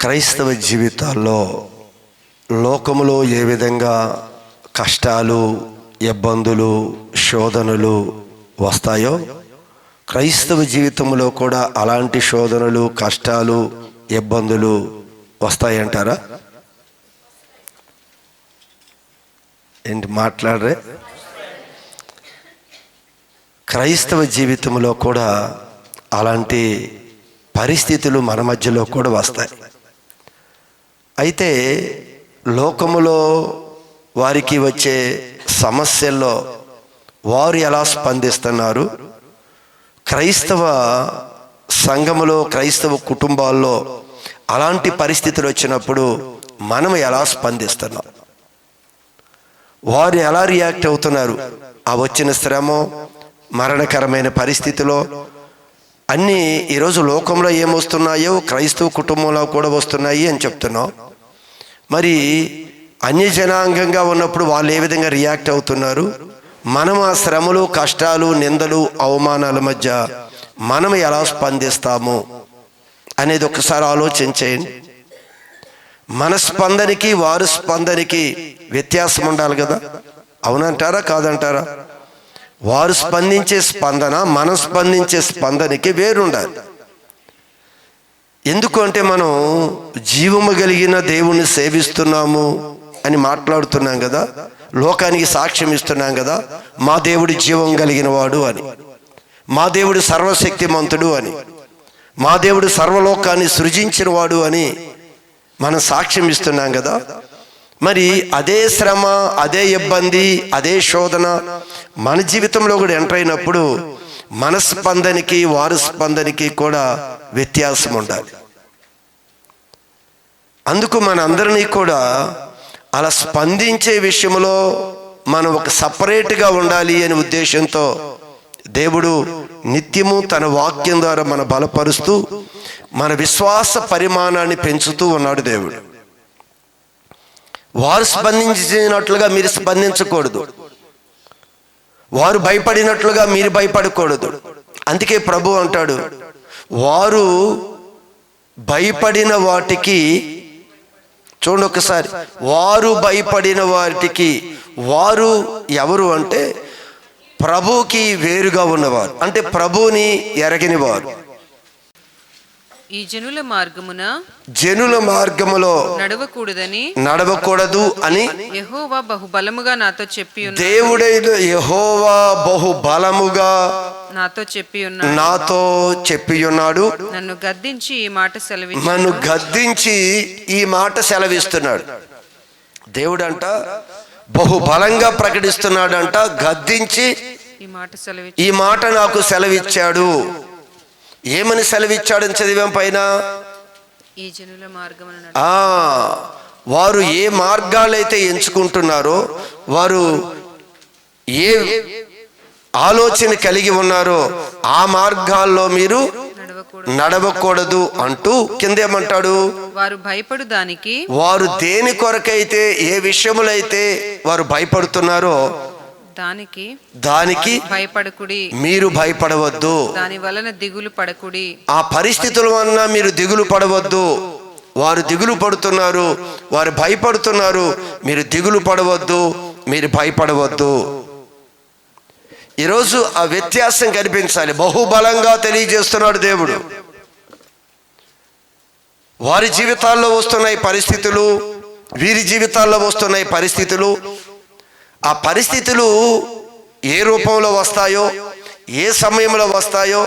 క్రైస్తవ జీవితాల్లో లోకములో ఏ విధంగా కష్టాలు, ఇబ్బందులు, శోధనలు వస్తాయో క్రైస్తవ జీవితంలో కూడా అలాంటి శోధనలు, కష్టాలు, ఇబ్బందులు వస్తాయంటారా? ఏంటి మాట్లాడరే? క్రైస్తవ జీవితంలో కూడా అలాంటి పరిస్థితులు మన మధ్యలో కూడా వస్తాయి. అయితే లోకములో వారికి వచ్చే సమస్యల్లో వారు ఎలా స్పందిస్తున్నారు, క్రైస్తవ సంఘములో, క్రైస్తవ కుటుంబాల్లో అలాంటి పరిస్థితులు వచ్చినప్పుడు మనం ఎలా స్పందిస్తున్నాం, వారు ఎలా రియాక్ట్ అవుతున్నారు, ఆ వచ్చిన శ్రమ, మరణకరమైన పరిస్థితిలో అన్నీ ఈరోజు లోకంలో ఏమొస్తున్నాయో క్రైస్తవ కుటుంబంలో కూడా వస్తున్నాయి అని చెప్తున్నాం. మరి అన్యజనాంగంగా ఉన్నప్పుడు వాళ్ళు ఏ విధంగా రియాక్ట్ అవుతున్నారు, మనం ఆ శ్రమలు, కష్టాలు, నిందలు, అవమానాల మధ్య మనం ఎలా స్పందిస్తాము అనేది ఒకసారి ఆలోచించేయండి. మన స్పందనకి వారి స్పందనకి వ్యత్యాసం ఉండాలి కదా, అవునంటారా కాదంటారా? వారు స్పందించే స్పందన మనం స్పందించే స్పందనకి వేరుండాలి. ఎందుకు అంటే మనం జీవము కలిగిన దేవుణ్ణి సేవిస్తున్నాము అని మాట్లాడుతున్నాం కదా, లోకానికి సాక్ష్యం ఇస్తున్నాం కదా, మా దేవుడు జీవం కలిగిన వాడు అని, మా దేవుడు సర్వశక్తిమంతుడు అని, మా దేవుడు సర్వలోకాన్ని సృజించిన వాడు అని మనం సాక్ష్యం ఇస్తున్నాం కదా. మరి అదే శ్రమ, అదే ఇబ్బంది, అదే శోధన మన జీవితంలో కూడా ఎంటర్ అయినప్పుడు మన స్పందనకి వారి స్పందనకి కూడా వ్యత్యాసం ఉండాలి. అందుకు మన అందరినీ కూడా అలా స్పందించే విషయంలో మనం ఒక సపరేట్గా ఉండాలి అనే ఉద్దేశంతో దేవుడు నిత్యము తన వాక్యం ద్వారా మన బలపరుస్తూ మన విశ్వాస పరిమాణాన్ని పెంచుతూ ఉన్నాడు దేవుడు. వారు స్పందించినట్లుగా మీరు స్పందించకూడదు, వారు భయపడినట్లుగా మీరు భయపడకూడదు. అందుకే ప్రభు అంటాడు, వారు భయపడిన వాటికి, చూడండి ఒకసారి, వారు భయపడిన వాటికి, వారు ఎవరు అంటే ప్రభువుకి వేరుగా ఉన్నవారు, అంటే ప్రభువుని ఎరగని వారు. ఈ జనుల మార్గములో నడవకూడదు అని యెహోవా బహుబలముగా నాతో చెప్పి ఉన్నాడు. దేవుడైన యెహోవా బహుబలముగా నాతో చెప్పి ఉన్నాడు. నన్ను గద్దించి ఈ మాట సెలవిస్తున్నాడు. దేవుడంట బహుబలంగా ప్రకటిస్తున్నాడంట, గద్దించి ఈ మాట నాకు సెలవిచ్చాడు. ఏమని సెలవిచ్చాడని చదివాం పైన, ఈ జనుల మార్గమున వారు ఏ మార్గాలైతే ఎంచుకుంటున్నారో, వారు ఏ ఆలోచన కలిగి ఉన్నారో ఆ మార్గాల్లో మీరు నడవకూడదు అంటూ కిందేమంటాడు, వారు దేని కొరకైతే, ఏ విషయములైతే వారు భయపడుతున్నారో దానికి భయపడకుడి, మీరు భయపడవద్దు. దాని వలన దిగులు పడకుడి, ఆ పరిస్థితుల వలన మీరు దిగులు పడవద్దు. వారు దిగులు పడుతున్నారు, వారు భయపడుతున్నారు, మీరు దిగులు పడవద్దు, మీరు భయపడవద్దు. ఈరోజు ఆ వ్యత్యాసం కనిపించాలి. బహుబలంగా తెలియజేస్తున్నాడు దేవుడు. వారి జీవితాల్లో వస్తున్నాయి పరిస్థితులు, వీరి జీవితాల్లో వస్తున్నాయి పరిస్థితులు. ఆ పరిస్థితులు ఏ రూపంలో వస్తాయో, ఏ సమయంలో వస్తాయో,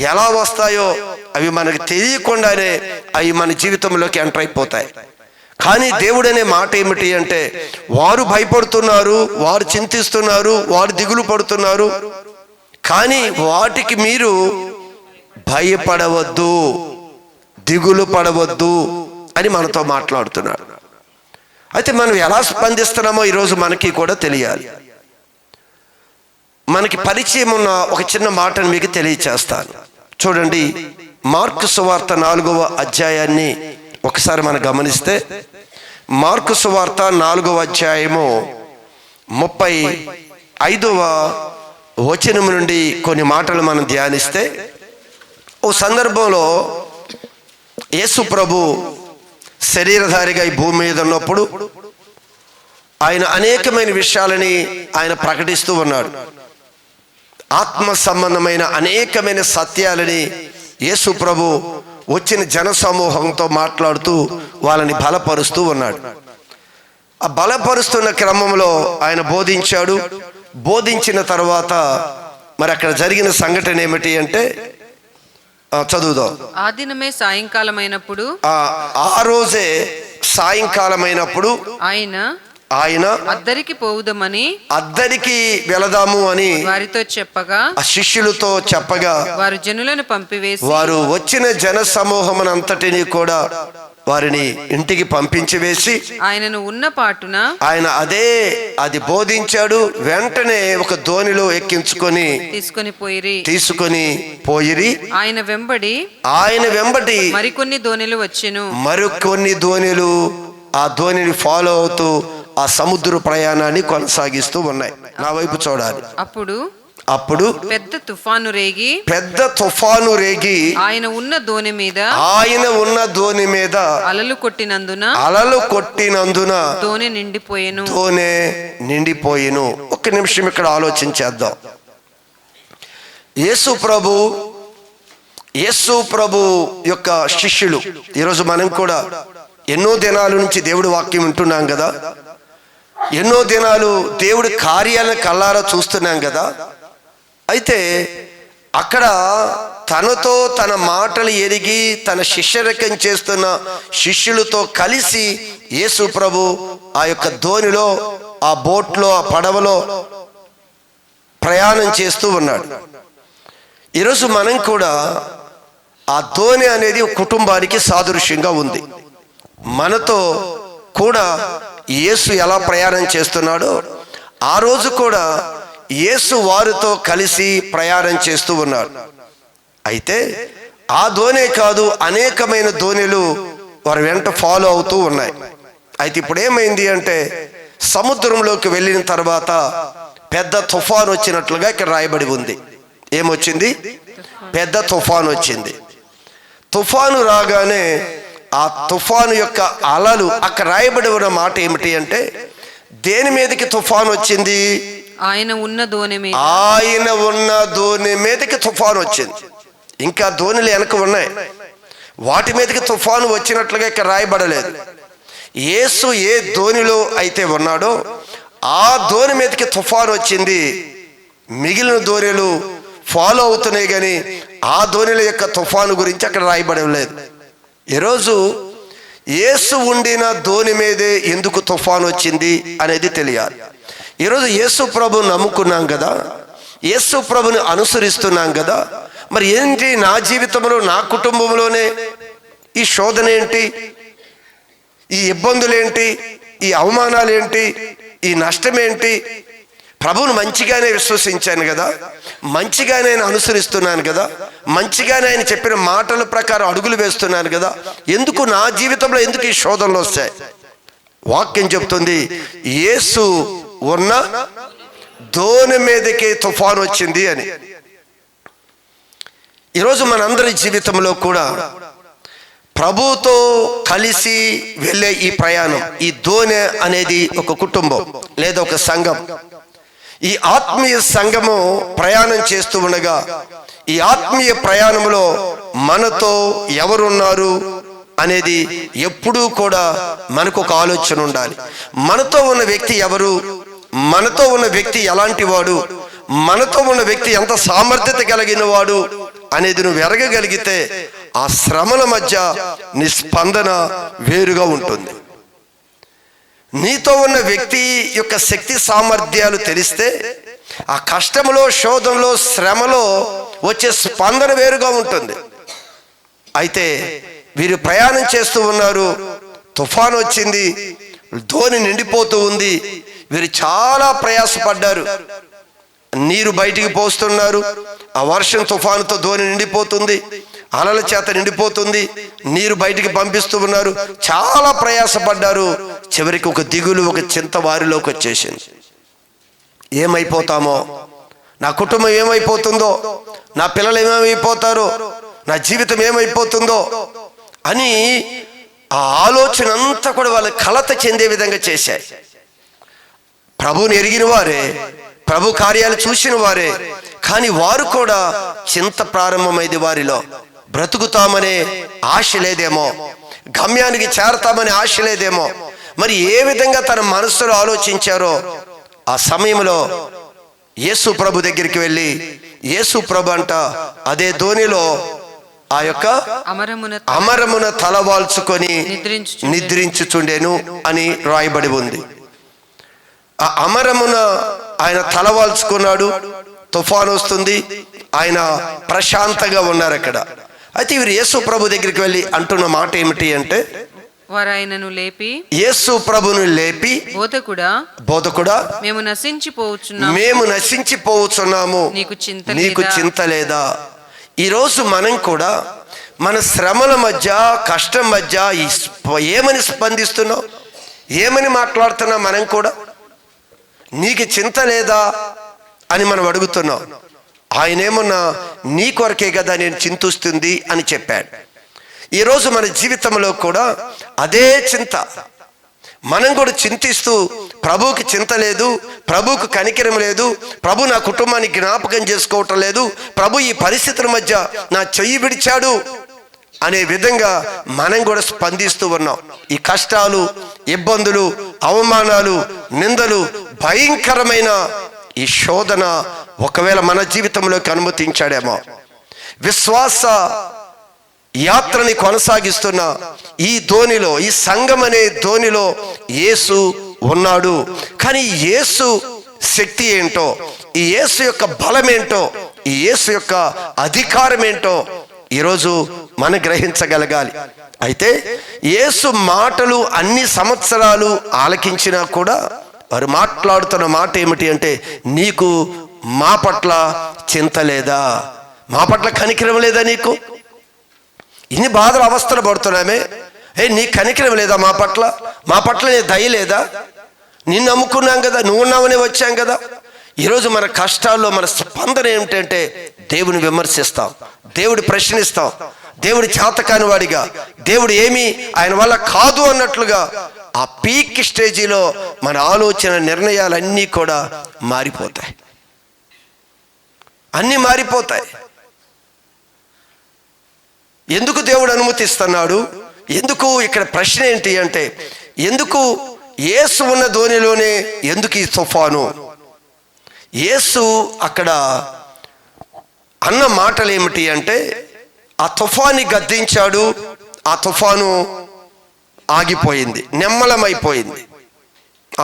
ఎలా వస్తాయో అవి మనకు తెలియకుండానే అవి మన జీవితంలోకి ఎంటర్ అయిపోతాయి. కానీ దేవుడనే మాట ఏమిటి అంటే, వారు భయపడుతున్నారు, వారు చింతిస్తున్నారు, వారు దిగులు పడుతున్నారు, కానీ వాటికి మీరు భయపడవద్దు, దిగులు పడవద్దు అని మనతో మాట్లాడుతున్నాడు. అయితే మనం ఎలా స్పందిస్తున్నామో ఈరోజు మనకి కూడా తెలియాలి. మనకి పరిచయం ఉన్న ఒక చిన్న మాటను మీకు తెలియచేస్తాను. చూడండి, మార్కు సువార్త 4వ అధ్యాయాన్ని ఒకసారి మనం గమనిస్తే, మార్కు సువార్త 4వ అధ్యాయము 35వ వచనం నుండి కొన్ని మాటలు మనం ధ్యానిస్తే, ఓ సందర్భంలో యేసు ప్రభు శరీరధారిగా ఈ భూమి మీద ఉన్నప్పుడు ఆయన అనేకమైన విషయాలని ఆయన ప్రకటిస్తూ ఉన్నాడు. ఆత్మ సంబంధమైన అనేకమైన సత్యాలని యేసు ప్రభు వచ్చిన జన సమూహంతో మాట్లాడుతూ వాళ్ళని బలపరుస్తూ ఉన్నాడు. ఆ బలపరుస్తున్న క్రమంలో ఆయన బోధించాడు. బోధించిన తర్వాత మరి అక్కడ జరిగిన సంఘటన ఏమిటి అంటే చదువుదాం. ఆ దినమే సాయంకాలమైనప్పుడు, ఆ రోజే సాయంకాలమైనప్పుడు ఆయన అద్దరికి పోవుదమని, అద్దరికి వెళదాము అని వారితో చెప్పగా, ఆ శిష్యులతో చెప్పగా, వారు జనులను పంపివేసి, వారు వచ్చిన జన సమూహమునంతటిని కూడా వారిని ఇంటికి పంపించి వేసి, ఆయనను ఉన్న పాటున ఆయన అది బోధించాడు. వెంటనే ఒక దోణిలో ఎక్కించుకొని తీసుకొని పోయిరి. ఆయన వెంబడి మరికొన్ని దోణిలు వచ్చెను. మరికొన్ని దోణిలు ఆ దోణిని ఫాలో అవుతూ ఆ సముద్ర ప్రయాణాన్ని కొనసాగిస్తూ ఉన్నాయి. నా వైపు చూడాలి. అప్పుడు పెద్ద తుఫాను రేగి ఆయన ఉన్న దోణి మీద అలలు కొట్టినందున దోణి నిండిపోయెను. ఒక్క నిమిషం ఇక్కడ ఆలోచించేద్దాం. యేసు ప్రభు యొక్క శిష్యులు, ఈరోజు మనం కూడా ఎన్నో దినాల నుంచి దేవుడి వాక్యం వింటున్నాం కదా, ఎన్నో దినాలు దేవుడి కార్యాలను కళ్ళారా చూస్తున్నాం కదా. అయితే అక్కడ తనతో తన మాటలు ఎరిగి తన శిష్యరకం చేస్తున్న శిష్యులతో కలిసి యేసు ప్రభు ఆ యొక్క దోణిలో, ఆ బోట్లో, ఆ పడవలో ప్రయాణం చేస్తూ ఉన్నాడు. ఈరోజు మనం కూడా ఆ దోణి అనేది కుటుంబానికి సాదృశ్యంగా ఉంది. మనతో కూడా యేసు ఎలా ప్రయాణం చేస్తున్నాడో ఆ రోజు కూడా యేసు వారితో కలిసి ప్రయాణం చేస్తూ ఉన్నాడు. అయితే ఆ దోణే కాదు, అనేకమైన దోణిలు వారి వెంట ఫాలో అవుతూ ఉన్నాయి. అయితే ఇప్పుడు ఏమైంది అంటే, సముద్రంలోకి వెళ్ళిన తర్వాత పెద్ద తుఫాను వచ్చినట్లుగా ఇక్కడ రాయబడి ఉంది. ఏమొచ్చింది? పెద్ద తుఫాను వచ్చింది. తుఫాను రాగానే ఆ తుఫాను యొక్క అలలు, అక్కడ రాయబడి ఉన్న మాట ఏమిటి అంటే, దేని మీదకి తుఫాను వచ్చింది? ఆయన ఉన్న దోణి మీదకి తుఫాను వచ్చింది. ఇంకా దోణిలు వెనక ఉన్నాయి, వాటి మీదకి తుఫాను వచ్చినట్లుగా ఇక్కడ రాయబడలేదు. యేసు ఏ దోణిలో అయితే ఉన్నాడో ఆ దోణి మీదకి తుఫాను వచ్చింది. మిగిలిన దోణిలు ఫాలో అవుతున్నాయి, కానీ ఆ దోణిల యొక్క తుఫాను గురించి అక్కడ రాయబడలేదు. ఈరోజు యేసు ఉండిన దోణి మీదే ఎందుకు తుఫాను వచ్చింది అనేది తెలియాలి. ఈరోజు యేసు ప్రభుని నమ్ముకున్నాం కదా, యేసు ప్రభుని అనుసరిస్తున్నాం కదా, మరి ఏంటి నా జీవితంలో, నా కుటుంబంలోనే ఈ శోధన ఏంటి, ఈ ఇబ్బందులేంటి, ఈ అవమానాలేంటి, ఈ నష్టమేంటి? ప్రభువును మంచిగానే విశ్వసించాను కదా, మంచిగానే ఆయన అనుసరిస్తున్నాను కదా, మంచిగానే ఆయన చెప్పిన మాటల ప్రకారం అడుగులు వేస్తున్నాను కదా, ఎందుకు నా జీవితంలో ఎందుకు ఈ శోధనలు వస్తాయి? వాక్యం చెప్తుంది, యేసు ఉన్న దోణి మీదకి తుఫాను వచ్చింది అని. ఈరోజు మనందరి జీవితంలో కూడా ప్రభుతో కలిసి వెళ్ళే ఈ ప్రయాణం, ఈ దోణి అనేది ఒక కుటుంబం లేదా ఒక సంఘం. ఈ ఆత్మీయ సంఘము ప్రయాణం చేస్తూ ఉండగా, ఈ ఆత్మీయ ప్రయాణంలో మనతో ఎవరున్నారు అనేది ఎప్పుడూ కూడా మనకు ఒక ఆలోచన ఉండాలి. మనతో ఉన్న వ్యక్తి ఎవరు, మనతో ఉన్న వ్యక్తి ఎలాంటి వాడు, మనతో ఉన్న వ్యక్తి ఎంత సామర్థ్యత కలిగిన వాడు అనేది నువ్వు ఎరగగలిగితే ఆ శ్రమల మధ్య నీ స్పందన వేరుగా ఉంటుంది. నీతో ఉన్న వ్యక్తి యొక్క శక్తి సామర్థ్యాలు తెలిస్తే ఆ కష్టంలో, శోధనలో, శ్రమలో వచ్చే స్పందన వేరుగా ఉంటుంది. అయితే వీరు ప్రయాణం చేస్తూ ఉన్నారు, తుఫాను వచ్చింది, దోణి నిండిపోతూ ఉంది. వీరు చాలా ప్రయాసపడ్డారు, నీరు బయటికి పోస్తున్నారు, ఆ వర్షం తుఫానుతో దోణి నిండిపోతుంది, అలల చేత నిండిపోతుంది, నీరు బయటికి పంపిస్తూ ఉన్నారు, చాలా ప్రయాసపడ్డారు. చివరికి ఒక దిగులు, ఒక చింత వారిలోకి వచ్చేసింది. ఏమైపోతామో, నా కుటుంబం ఏమైపోతుందో, నా పిల్లలు ఏమైపోతారో, నా జీవితం ఏమైపోతుందో అని ఆ ఆలోచన అంతా కూడా వాళ్ళు కలత చెందే విధంగా చేశాయి. ప్రభువుని ఎరిగిన వారే, ప్రభు కార్యాలు చూసిన వారే, కానీ వారు కూడా చింత ప్రారంభమైంది వారిలో. బ్రతుకుతామనే ఆశ లేదేమో, గమ్యానికి చేరతామనే ఆశ లేదేమో, మరి ఏ విధంగా తన మనస్సులో ఆలోచించారో ఆ సమయంలో యేసు ప్రభు దగ్గరికి వెళ్ళి, యేసు ప్రభు అంట అదే ధోనిలో ఆ యొక్క అమరమున తలవాల్చుకొని నిద్రించుచుండెను అని రాయబడి ఉంది. ఆ అమరమున ఆయన తలవాల్చుకున్నాడు. తుఫాను వస్తుంది, ఆయన ప్రశాంతంగా ఉన్నారు అక్కడ. అయితే వీరు యేసు ప్రభు దగ్గరికి వెళ్ళి అంటున్న మాట ఏమిటి అంటే, వారు ఆయనను లేపి, యేసు ప్రభును లేపి, బోధకుడా మేము నశించిపోవచ్చున్నాము, నీకు చింత లేదా? ఈరోజు మనం కూడా మన శ్రమల మధ్య, కష్టం మధ్య ఏమని స్పందిస్తున్నాం, ఏమని మాట్లాడుతున్నాం? మనం కూడా నీకు చింత లేదా అని మనం అడుగుతున్నాం. ఆయనేమన్నా నీ కొరకే కదా నేను చింతిస్తుంది అని చెప్పాడు. ఈరోజు మన జీవితంలో కూడా అదే చింత. మనం కూడా చింతిస్తూ, ప్రభువుకి చింత లేదు, ప్రభువుకు కనికరం లేదు, ప్రభు నా కుటుంబాన్ని జ్ఞాపకం చేసుకోవటం లేదు, ప్రభు ఈ పరిస్థితుల మధ్య నా చెయ్యి విడిచాడు అనే విధంగా మనం కూడా స్పందిస్తూ ఉన్నాం. ఈ కష్టాలు, ఇబ్బందులు, అవమానాలు, నిందలు, భయంకరమైన ఈ శోధన ఒకవేళ మన జీవితంలోకి అనుమతించాడేమో. విశ్వాస యాత్రని కొనసాగిస్తున్న ఈ ధోనిలో, ఈ సంఘం అనే ధోనిలో యేసు ఉన్నాడు. కానీ యేసు శక్తి ఏంటో, ఈ యేసు యొక్క బలం ఏంటో, ఈ యేసు యొక్క అధికారం ఏంటో ఈరోజు మనం గ్రహించగలగాలి. అయితే యేసు మాటలు అన్ని సంవత్సరాలు ఆలకించినా కూడా వారు మాట్లాడుతున్న మాట ఏమిటి అంటే, నీకు మా పట్ల చింత లేదా? మా పట్ల కనికరం లేదా? నీకు ఇన్ని బాధలు అవస్థలు పడుతున్నామే, నీ కనికరం లేదా? మా పట్ల నీ దయ లేదా? నిన్ను నమ్ముకున్నాం కదా, నువ్వు ఉన్నావనే వచ్చాం కదా. ఈరోజు మన కష్టాల్లో మన స్పందన ఏమిటంటే, దేవుని విమర్శిస్తాం, దేవుడి ప్రశ్నిస్తాం, దేవుడి చేతకాని వాడిగా, దేవుడు ఏమీ ఆయన వల్ల కాదు అన్నట్లుగా ఆ పీక్ స్టేజీలో మన ఆలోచన, నిర్ణయాలన్నీ కూడా మారిపోతాయి. అన్నీ మారిపోతాయి. ఎందుకు దేవుడు అనుమతిస్తున్నాడు? ఎందుకు? ఇక్కడ ప్రశ్న ఏంటి అంటే, ఎందుకు యేసు ఉన్న ధోనిలోనే ఎందుకు ఈ తుఫాను? యేసు అక్కడ అన్న మాటలు ఏమిటి అంటే, ఆ తుఫాన్ని గద్దించాడు, ఆ తుఫాను ఆగిపోయింది, నిమ్మలమైపోయింది.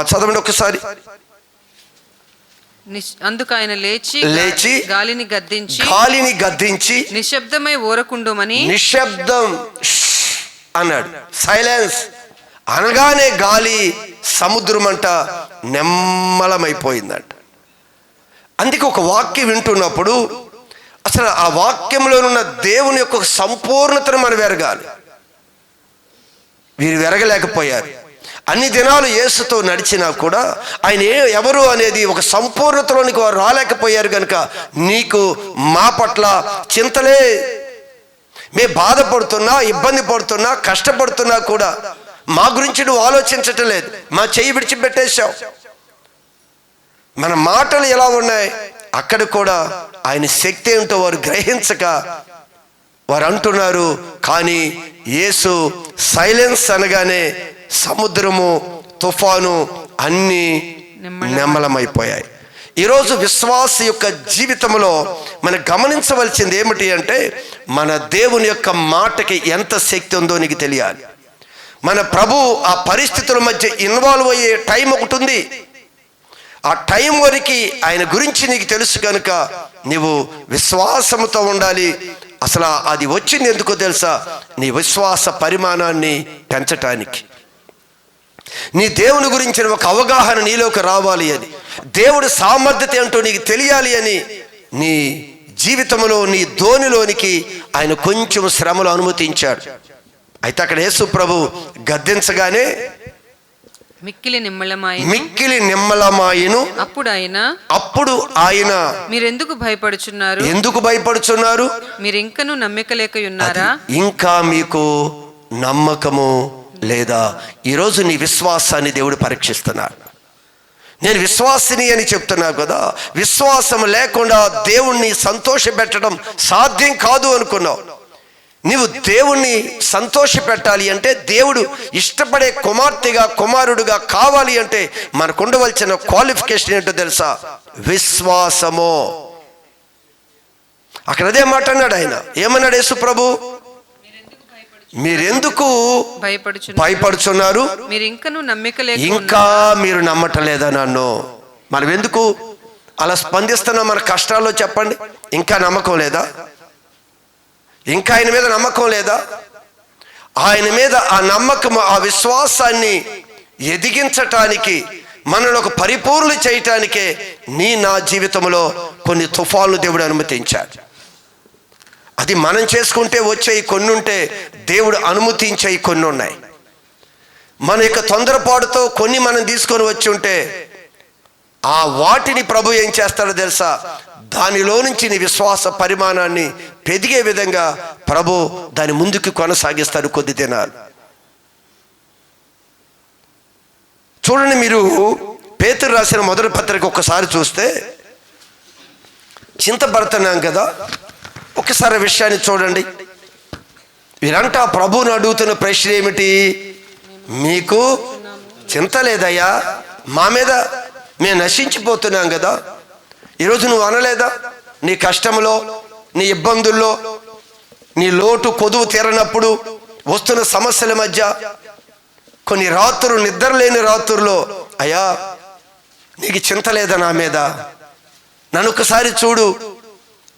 చదవండి ఒకసారి. అందుకు ఆయన లేచి గాలిని గద్దించి నిశ్శబ్దమై ఊరకుండుమని, నిశ్శబ్దం అన్నాడు, సైలెన్స్ అనగానే గాలి, సముద్రం అంట నిమ్మలమైపోయిందంట. అందుకే ఒక వాక్యం వింటున్నప్పుడు అసలు ఆ వాక్యంలో ఉన్న దేవుని యొక్క సంపూర్ణతను మనం వెరగాలి. వీరు వెరగలేకపోయారు. అన్ని దినాలు యేసుతో నడిచినా కూడా ఆయన ఎవరు అనేది ఒక సంపూర్ణతలోనికి వారు రాలేకపోయారు. కనుక నీకు మా పట్ల చింతలే, మేము బాధపడుతున్నా, ఇబ్బంది పడుతున్నా, కష్టపడుతున్నా కూడా మా గురించి నువ్వు ఆలోచించటం లేదు, మా చెయ్యి విడిచిపెట్టేశావు. మన మాటలు ఎలా ఉన్నాయి? అక్కడ కూడా ఆయన శక్తి ఏమిటో వారు గ్రహించక వారు అంటున్నారు. కానీ యేసు సైలెన్స్ అనగానే సముద్రము, తుఫాను అన్నీ నిమ్మలమైపోయాయి. ఈరోజు విశ్వాస యొక్క జీవితంలో మనం గమనించవలసింది ఏమిటి అంటే, మన దేవుని యొక్క మాటకి ఎంత శక్తి ఉందో నీకు తెలియాలి. మన ప్రభు ఆ పరిస్థితుల మధ్య ఇన్వాల్వ్ అయ్యే టైం ఒకటి ఉంది. ఆ టైం వరకు ఆయన గురించి నీకు తెలుసు కనుక నీవు విశ్వాసంతో ఉండాలి. అసలు అది వచ్చింది ఎందుకో తెలుసా? నీ విశ్వాస పరిమాణాన్ని పెంచటానికి, నీ దేవుని గురించిన ఒక అవగాహన నీలోకి రావాలి అని, దేవుడి సామర్థ్యత ఏంటో నీకు తెలియాలి అని నీ జీవితంలో, నీ ధోనిలోనికి ఆయన కొంచెం శ్రమలు అనుమతించాడు. అయితే అక్కడ యేసు ప్రభు గద్దించగానే మిక్కిలి నిమ్మలమాయెను. అప్పుడు ఆయన మీరెందుకు భయపడుచున్నారు? ఎందుకు భయపడుచున్నారు? మీరు ఇంకను నమ్మిక లేక ఉన్నారా? ఇంకా మీకు నమ్మకము లేదా? ఈరోజు నీ విశ్వాసాన్ని దేవుడు పరీక్షిస్తున్నాడు. నేను విశ్వాసిని అని చెప్తున్నావు కదా, విశ్వాసం లేకుండా దేవుణ్ణి సంతోషపెట్టడం సాధ్యం కాదు అనుకున్నావు. నీవు దేవుణ్ణి సంతోషపెట్టాలి అంటే, దేవుడు ఇష్టపడే కుమార్తెగా కుమారుడుగా కావాలి అంటే మనకు ఉండవలసిన క్వాలిఫికేషన్ ఏంటో తెలుసా? విశ్వాసము. అక్కడ అదే మాట అన్నాడు ఆయన. ఏమన్నాడు యేసు ప్రభు? మీరెందుకు భయపడుచున్నారు? ఇంకా మీరు నమ్మటలేదా నన్ను? మనం ఎందుకు అలా స్పందిస్తున్నాం మన కష్టాల్లో? చెప్పండి. ఇంకా నమ్మకం లేదా? ఇంకా ఆయన మీద నమ్మకం లేదా? ఆయన మీద ఆ నమ్మకం, ఆ విశ్వాసాన్ని ఎదిగించటానికి, మనల్ని ఒక పరిపూర్ణ చేయటానికే నా జీవితంలో కొన్ని తుఫాన్లు దేవుడు అనుమతించాడు. అది మనం చేసుకుంటే వచ్చేవి కొన్ని ఉంటే, దేవుడు అనుమతించేవి కొన్ని ఉన్నాయి. మన యొక్క తొందరపాటుతో కొన్ని మనం తీసుకొని వచ్చి ఉంటే, ఆ వాటిని ప్రభు ఏం చేస్తాడో తెలుసా? దానిలో నుంచి నీ విశ్వాస పరిమాణాన్ని పెరిగే విధంగా ప్రభు దాని ముందుకు కొనసాగిస్తాడు కొద్ది దినాలు. చూడండి, మీరు పేతురు రాసిన మొదటి పత్రిక ఒక్కసారి చూస్తే, చింతపడుతున్నాం కదా, ఒకసారి విషయాన్ని చూడండి. వీరంటా ప్రభువుని అడుగుతున్న ప్రశ్న ఏమిటి? మీకు చింత లేదయ్యా? మా మీద మేము నశించిపోతున్నాం కదా. ఈరోజు నువ్వు అనలేదా? నీ కష్టంలో, నీ ఇబ్బందుల్లో, నీ లోటు కొదువు తీరనప్పుడు, వస్తున్న సమస్యల మధ్య కొన్ని రాత్రులు, నిద్రలేని రాత్రుల్లో, అయ్యా నీకు చింత లేదా నా మీద? నన్ను ఒకసారి చూడు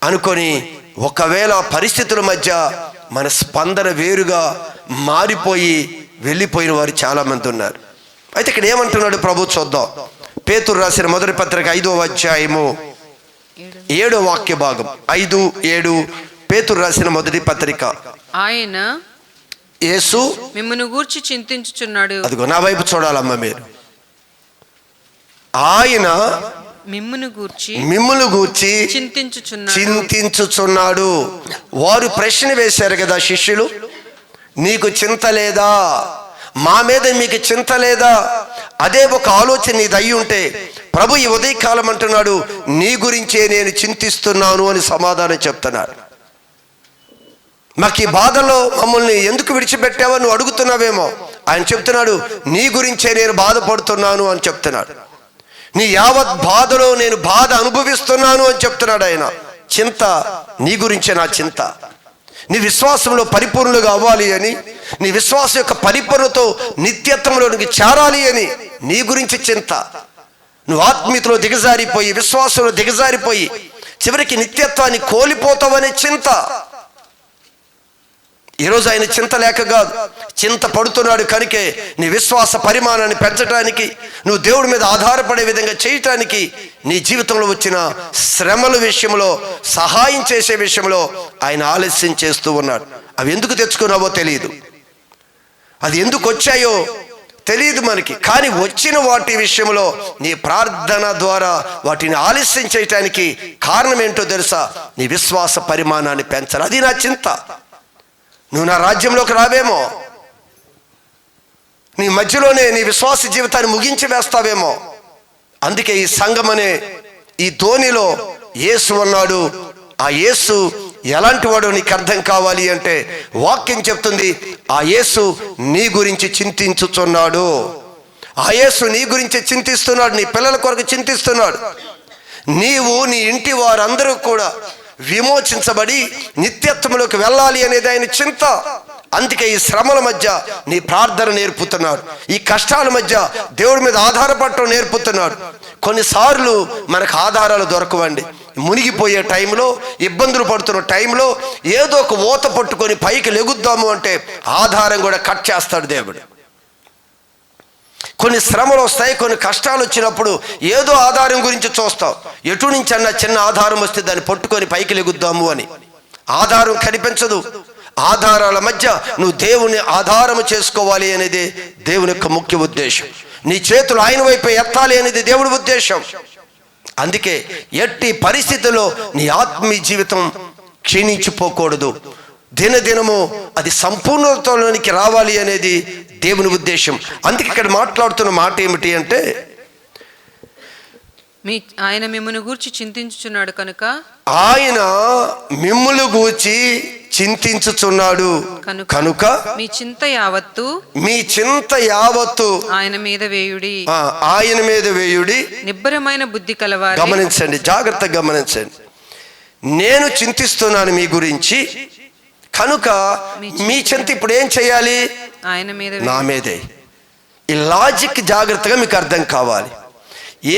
అనుకొని, ఒకవేళ పరిస్థితుల మధ్య మన స్పందన వేరుగా మారిపోయి వెళ్ళిపోయిన వారు చాలామంది ఉన్నారు. అయితే ఇక్కడ ఏమంటున్నాడు ప్రభు చూద్దాం. పేతురు రాసిన మొదటి పత్రిక 5వ అధ్యాయము 7వ వాక్య భాగం. 5:7 పేతురు రాసిన మొదటి పత్రిక. ఆయన యేసు మిమ్మును గూర్చి చింతించుచున్నాడు. అదిగో నా వైపు చూడాలమ్మా మీరు. ఆయన మిమ్మును గూర్చి చింతించుచున్నాడు. వారు ప్రశ్న వేశారు కదా శిష్యులు, నీకు చింత లేదా? మా మీద మీకు చింత లేదా? అదే ఒక ఆలోచన నీది అయి ఉంటే, ప్రభు ఈ ఉదయకాలం అంటున్నాడు, నీ గురించే నేను చింతిస్తున్నాను అని సమాధానం చెప్తున్నాడు. మాకు ఈ బాధలో మమ్మల్ని ఎందుకు విడిచిపెట్టావో నువ్వు అడుగుతున్నావేమో. ఆయన చెప్తున్నాడు, నీ గురించే నేను బాధపడుతున్నాను అని చెప్తున్నాడు. నీ యావత్ బాధలో నేను బాధ అనుభవిస్తున్నాను అని చెప్తున్నాడు ఆయన. చింత నీ గురించే నా చింత. నీ విశ్వాసంలో పరిపూర్ణులుగా అవ్వాలి అని, నీ విశ్వాసం యొక్క పరిపూర్ణతో నిత్యత్వంలోనికి చేరాలి అని నీ గురించి చింత. నువ్వు ఆత్మీయతలో దిగజారిపోయి, విశ్వాసంలో దిగజారిపోయి చివరికి నిత్యత్వాన్ని కోల్పోతావనే చింత. ఈరోజు ఆయన చింత లేక కాదు, చింత పడుతున్నాడు కనుకే నీ విశ్వాస పరిమాణాన్ని పెంచడానికి, నువ్వు దేవుడి మీద ఆధారపడే విధంగా చేయటానికి, నీ జీవితంలో వచ్చిన శ్రమల విషయంలో, సహాయం చేసే విషయంలో ఆయన ఆలస్యం చేస్తూ ఉన్నాడు. అవి ఎందుకు తెచ్చుకున్నావో తెలియదు, అది ఎందుకు వచ్చాయో తెలియదు మనకి. కానీ వచ్చిన వాటి విషయంలో నీ ప్రార్థన ద్వారా వాటిని ఆలస్యం చేయటానికి కారణం ఏంటో తెలుసా? నీ విశ్వాస పరిమాణాన్ని పెంచాలి. అది నా చింత. నువ్వు నా రాజ్యంలోకి రావేమో, నీ మధ్యలోనే నీ విశ్వాస జీవితాన్ని ముగించి వేస్తావేమో. అందుకే ఈ సంఘం అనే ఈ ధోనిలో యేసు ఉన్నాడు. ఆ యేసు ఎలాంటి వాడు నీకు అర్థం కావాలి అంటే, వాక్యం చెప్తుంది, ఆ యేసు నీ గురించి చింతించుచున్నాడు. ఆ యేసు నీ గురించి చింతిస్తున్నాడు, నీ పిల్లల కొరకు చింతిస్తున్నాడు. నీవు, నీ ఇంటి వారందరూ కూడా విమోచించబడి నిత్యత్వంలోకి వెళ్ళాలి అనేది ఆయన చింత. అందుకే ఈ శ్రమల మధ్య నీ ప్రార్థన నేర్పుతున్నాడు, ఈ కష్టాల మధ్య దేవుడి మీద ఆధారపడటం నేర్పుతున్నాడు. కొన్నిసార్లు మనకు ఆధారాలు దొరకవండి. మునిగిపోయే టైంలో, ఇబ్బందులు పడుతున్న టైంలో ఏదో ఒక ఊత పట్టుకొని పైకి లెగుద్దాము అంటే ఆధారం కూడా కట్ చేస్తాడు దేవుడు. కొన్ని శ్రమలు వస్తాయి, కొన్ని కష్టాలు వచ్చినప్పుడు ఏదో ఆధారం గురించి చూస్తావు. ఎటు నుంచి అన్న చిన్న ఆధారం వస్తే దాన్ని పట్టుకొని పైకి లెగుద్దాము అని. ఆధారం కనిపించదు. ఆధారాల మధ్య నువ్వు దేవుని ఆధారము చేసుకోవాలి అనేది దేవుని యొక్క ముఖ్య ఉద్దేశం. నీ చేతులు ఆయన వైపు ఎత్తాలి అనేది దేవుడి ఉద్దేశం. అందుకే ఎట్టి పరిస్థితుల్లో నీ ఆత్మీయ జీవితం క్షీణించిపోకూడదు. దినదినము అది సంపూర్ణతలోనికి రావాలి అనేది దేవుని ఉద్దేశం. అందుకే ఇక్కడ మాట్లాడుతున్న మాట ఏమిటి అంటే, ఆయన మిమ్మును గూర్చి చింతించుచున్నాడు కనుక, ఆయన మిమ్ములు గూర్చి చింతించుచున్నాడు కనుక మీ చింత యావత్తు ఆయన మీద వేయుడి. ఆయన మీద వేయుడి. నిబ్బరమైన బుద్ధి కలవారు. గమనించండి, జాగ్రత్తగా గమనించండి. నేను చింతిస్తున్నాను మీ గురించి కనుక మీ చింత ఇప్పుడు ఏం చేయాలి? ఆయన మీద, నా మీదే. ఈ లాజిక్ జాగ్రత్తగా మీకు అర్థం కావాలి.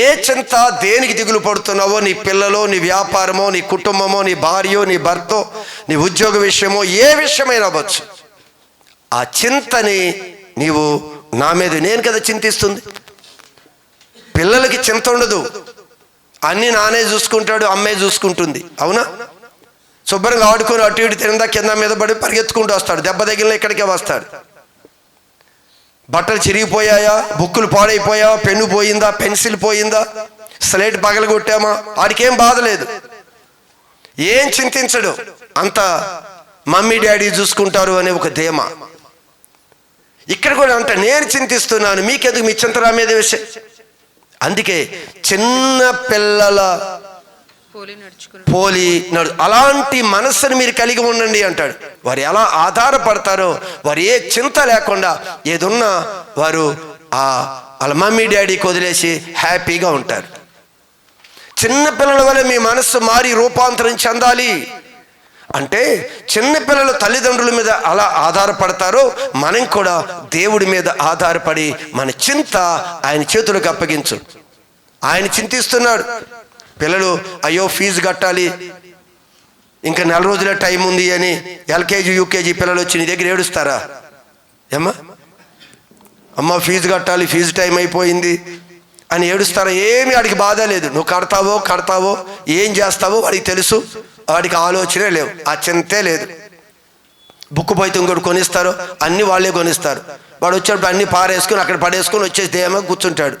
ఏ చింత దేనికి దిగులు పడుతున్నావో, నీ పిల్లలో, నీ వ్యాపారమో, నీ కుటుంబమో, నీ భార్యో, నీ భర్తో, నీ ఉద్యోగ విషయమో, ఏ విషయమైనా అవ్వచ్చు, ఆ చింతని నీవు నా మీద, నేను కదా చింతిస్తుంది. పిల్లలకి చింత ఉండదు, అన్నీ నానే చూసుకుంటాడు, అమ్మే చూసుకుంటుంది. అవునా? శుభ్రంగా ఆడుకొని అటు ఇటు తిందా కింద మీద పడి పరిగెత్తుకుంటూ వస్తాడు, దెబ్బ తగిలిన ఇక్కడికే వస్తాడు. బట్టలు చిరిగిపోయాయా, బుక్కులు పాడైపోయా, పెన్ను పోయిందా, పెన్సిల్ పోయిందా, స్లేట్ పగలగొట్టామా, వాడికేం బాధ లేదు, ఏం చింతించడు. అంత మమ్మీ డాడీ చూసుకుంటారు అనే ఒక ధీమా. ఇక్కడ కూడా అంటే నేను చింతిస్తున్నాను, మీకెందుకు, మీ చింత నా మీద విషయం. అందుకే చిన్న పిల్లల పోలి అలాంటి మనస్సును మీరు కలిగి ఉండండి అంటాడు. వారు ఎలా ఆధారపడతారో, వారు ఏ చింత లేకుండా ఏదున్నా వారు వాళ్ళ మమ్మీ డాడీకి వదిలేసి హ్యాపీగా ఉంటారు. చిన్నపిల్లల వల్ల మీ మనస్సు మారి రూపాంతరం చెందాలి అంటే, చిన్నపిల్లలు తల్లిదండ్రుల మీద అలా ఆధారపడతారో, మనం కూడా దేవుడి మీద ఆధారపడి మన చింత ఆయన చేతులకు అప్పగించు. ఆయన చింతిస్తున్నాడు. పిల్లలు అయ్యో ఫీజు కట్టాలి, ఇంకా 4 రోజులే టైం ఉంది అని ఎల్కేజీ యూకేజీ పిల్లలు వచ్చి నీ దగ్గర ఏడుస్తారా? ఏమ్మా, అమ్మ ఫీజు కట్టాలి, ఫీజు టైం అయిపోయింది అని ఏడుస్తారా? ఏమీ వాడికి బాధ లేదు. నువ్వు కడతావో ఏం చేస్తావో వాడికి తెలుసు, వాడికి ఆలోచనే లేవు, ఆ చింతే లేదు. బుక్ పోయితే ఇంకోటి కొనిస్తారు, అన్నీ వాళ్ళే కొనిస్తారు. వాడు వచ్చేటప్పుడు అన్నీ పారేసుకొని అక్కడ పడేసుకొని వచ్చేసి దేమో కూర్చుంటాడు.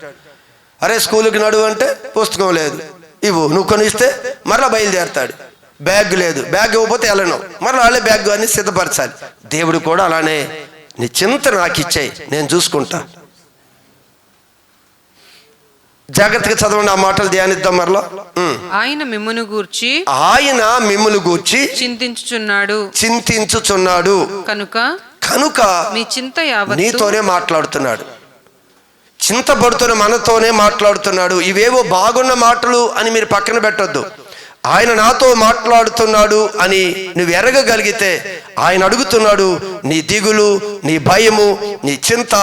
అరే స్కూల్కి నడువు అంటే పుస్తకం లేదు, ఇవ్వు, నువ్వు కొనిస్తే మరలా బయలుదేరుతాడు. బ్యాగ్ లేదు, బ్యాగ్ ఇవ్వకపోతే వెళ్ళను, మరలా వాళ్ళే బ్యాగ్ అన్ని సిద్ధపరచాలి. దేవుడు కూడా అలానే, నీ చింత నాకు ఇచ్చేయి, నేను చూసుకుంటా. జాగ్రత్తగా చదవండి, ఆ మాటలు ధ్యానిద్దాం మరలా. ఆయన మిమ్మును గూర్చి చింతించుచున్నాడు కనుక మీ చింత యావత్తు నీతోనే మాట్లాడుతున్నాడు, చింతపడుతున్న మనతోనే మాట్లాడుతున్నాడు. ఇవేవో బాగున్న మాటలు అని మీరు పక్కన పెట్టొద్దు. ఆయన నాతో మాట్లాడుతున్నాడు అని నువ్వు ఎరగగలిగితే, ఆయన అడుగుతున్నాడు, నీ దిగులు, నీ భయము, నీ చింత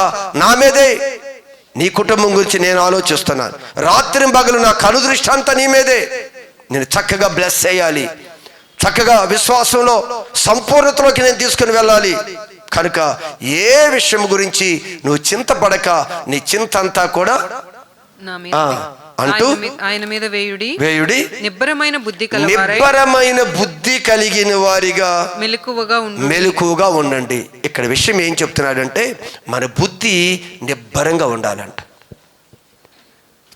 నా మీదే. నీ కుటుంబం గురించి నేను ఆలోచిస్తున్నాను, రాత్రి పగలు నా కనుదృష్టి అంతా నీ మీదే. నేను చక్కగా బ్లెస్ చేయాలి, చక్కగా విశ్వాసంలో సంపూర్ణతలోకి నేను తీసుకుని వెళ్ళాలి. కనుక ఏ విషయం గురించి నువ్వు చింతపడక, నీ చింత అంతా కూడా అంటూ ఆయన మీద వేయుడి. నిబ్బరమైన బుద్ధి కలిగిన వారిగా మెలకువగా ఉండండి. ఇక్కడ విషయం ఏం చెప్తున్నాడంటే, మన బుద్ధి నిబ్బరంగా ఉండాలంట.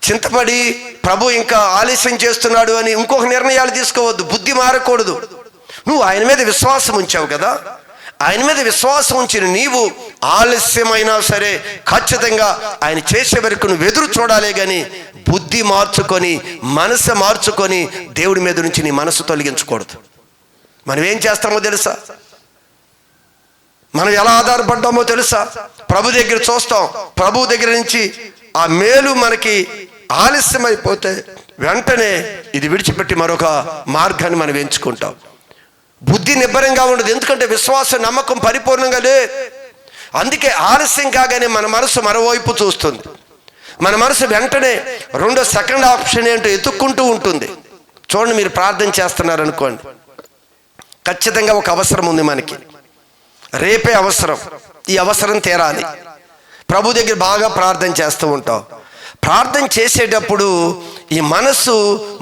చింతపడి ప్రభు ఇంకా ఆలస్యం చేస్తున్నాడు అని ఇంకొక నిర్ణయాలు తీసుకోవద్దు. బుద్ధి మారకూడదు. నువ్వు ఆయన మీద విశ్వాసం ఉంచావు కదా, ఆయన మీద విశ్వాసం ఉంచిన నీవు ఆలస్యమైనా సరే ఖచ్చితంగా ఆయన చేసే వరకు నువ్వు ఎదురు చూడాలే కానీ బుద్ధి మార్చుకొని, మనసు మార్చుకొని దేవుడి మీద నుంచి నీ మనసు తొలగించకూడదు. మనం ఏం చేస్తామో తెలుసా? మనం ఎలా ఆధారపడ్డామో తెలుసా? ప్రభు దగ్గర చూస్తాం, ప్రభు దగ్గర నుంచి ఆ మేలు మనకి ఆలస్యమైపోతే వెంటనే ఇది విడిచిపెట్టి మరొక మార్గాన్ని మనం ఎంచుకుంటాం. బుద్ధి నిబ్బరంగా ఉండదు, ఎందుకంటే విశ్వాస నమ్మకం పరిపూర్ణంగా లేదు. అందుకే ఆలస్యం కాగానే మన మనసు మరోవైపు చూస్తుంది. మన మనసు వెంటనే సెకండ్ ఆప్షన్ ఏంటో ఎత్తుక్కుంటూ ఉంటుంది. చూడండి, మీరు ప్రార్థన చేస్తున్నారనుకోండి, ఖచ్చితంగా ఒక అవసరం ఉంది మనకి, రేపే అవసరం, ఈ అవసరం తీరాలి. ప్రభు దగ్గర బాగా ప్రార్థన చేస్తూ ఉంటాం. ప్రార్థన చేసేటప్పుడు ఈ మనస్సు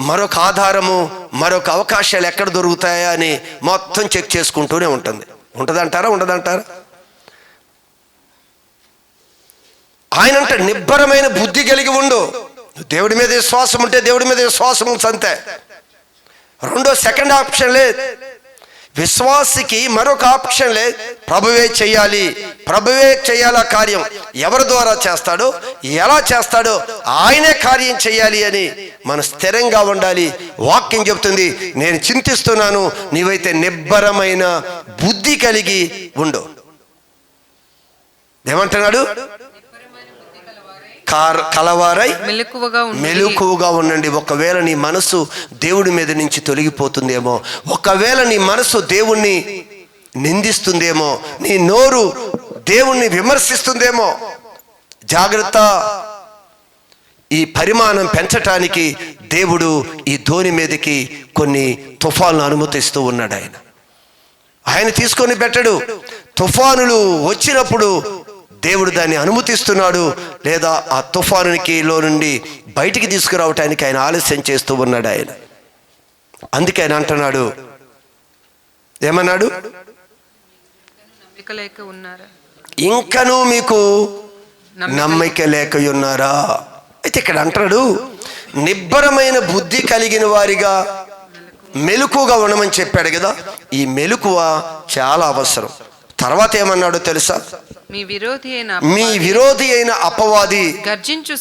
మరొక ఆధారము, మరొక అవకాశాలు ఎక్కడ దొరుకుతాయా అని మొత్తం చెక్ చేసుకుంటూనే ఉంటుంది. ఉండదంటారా? ఆయన అంటే నిబ్బరమైన బుద్ధి కలిగి ఉండు. దేవుడి మీద విశ్వాసం ఉంటే దేవుడి మీద విశ్వాసం అంతే. సెకండ్ ఆప్షన్ లేదు. విశ్వాసికి మరొక ఆప్షన్ లేదు. ప్రభువే చేయాలి, ప్రభువే చేయాలా కార్యం. ఎవరి ద్వారా చేస్తాడో, ఎలా చేస్తాడో ఆయనే కార్యం చేయాలి అని మనం స్థిరంగా ఉండాలి. వాక్యం చెబుతుంది, నేను చింతిస్తున్నాను, నీవైతే నిబ్బరమైన బుద్ధి కలిగి ఉండు. ఏమంటున్నాడు? కలవారై మెలకువగా ఉండండి. ఒకవేళ నీ మనసు దేవుడి మీద నుంచి తొలగిపోతుందేమో, ఒకవేళ నీ మనసు దేవుణ్ణి నిందిస్తుందేమో, నీ నోరు దేవుణ్ణి విమర్శిస్తుందేమో, జాగ్రత్త. ఈ పరిమాణం పెంచటానికి దేవుడు ఈ ధోని మీదకి కొన్ని తుఫాన్లు అనుమతిస్తూ ఉన్నాడు. ఆయన తీసుకొని పెట్టడు. తుఫానులు వచ్చినప్పుడు దేవుడు దాన్ని అనుమతిస్తున్నాడు, లేదా ఆ తుఫానుకి లో నుండి బయటికి తీసుకురావటానికి ఆయన ఆలస్యం చేస్తూ ఉన్నాడు. అందుకే ఆయన అంటున్నాడు, ఏమన్నాడు? ఇంకనూ మీకు నమ్మిక లేక ఉన్నారా? అయితే ఇక్కడ అంటాడు, నిబ్బరమైన బుద్ధి కలిగిన వారిగా మెలకువగా ఉండమని చెప్పాడు కదా. ఈ మెలకువ చాలా అవసరం. తర్వాత ఏమన్నాడో తెలుసా? మీ విరోధి అయిన అపవాది గర్జించు